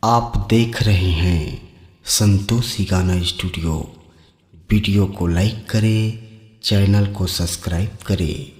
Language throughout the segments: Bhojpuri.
आप देख रहे हैं संतोषी गाना स्टूडियो। वीडियो को लाइक करें, चैनल को सब्सक्राइब करें।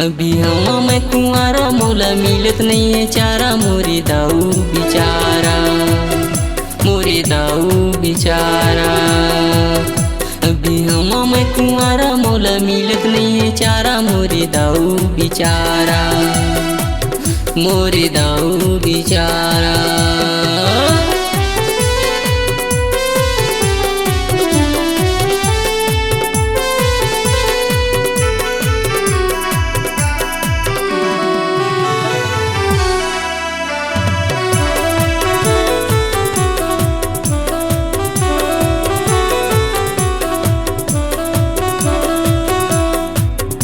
अभी हवा मैं कुंवारा, मोला मिलत नहीं है चारा, मोरे दाऊ बिचारा, मोरे दाऊ बिचारा। अभी हवा मैं कुंवारा, मोला मिलत नहीं है चारा, मोरे दाऊ बिचारा, मोरे दाऊ बिचारा।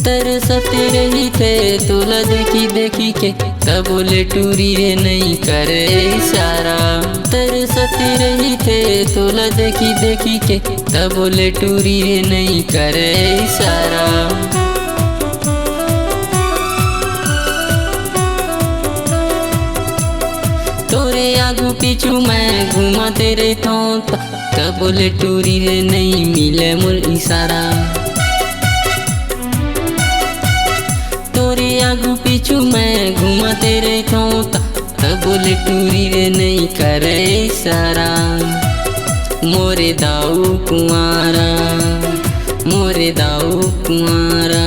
तरसते रही थे तोला देखी देखी के, तब बोले टूरी रे नहीं करे इशारा। तरसते रही थे तोला देखी देखी के, तब बोले टूरी रे नहीं करे इशारा। तोरे आगू पीछू मैं घुमाते रहता हूँ, तब बोले टूरी रे नहीं मिले मोर इशारा। तोरे आगू पीछू मैं घुमाते रहता हूँ, तब बोले टूरी रे नहीं करे इशारा। मोरे दाऊ कुंवारा, मोरे दाऊ कुंवारा।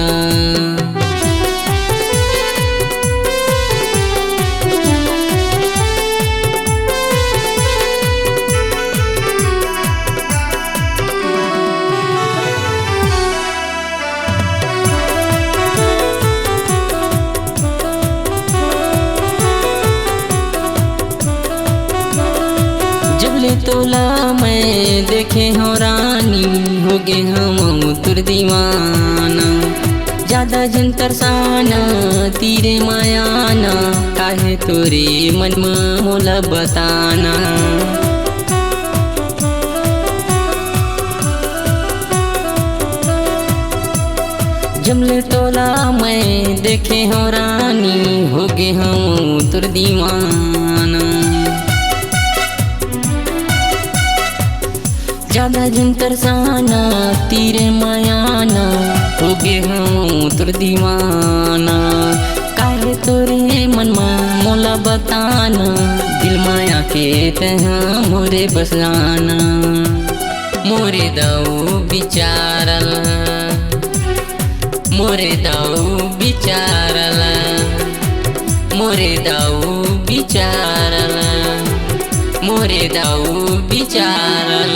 तोला मैं देखे हो रानी, हो गे हम तुर दीवाना। ज्यादा जन तरसाना तीरे मायाना, काहे तोरे मन में मोला बताना। जमले तोला मैं देखे हो रानी, हो गे हम तुर दीवाना। ज्यादा जन तरसाना तीरे मायाना, हो गे हम तुर दीवाना। काहे तोरे मन में मोला बताना, दिल माया के तहा मोरे बस जाना। मोरे दाऊ बिचारल, मोरे दाऊ बिचारल, मोरे दाऊ बिचारल, मोरे दाऊ बिचारल।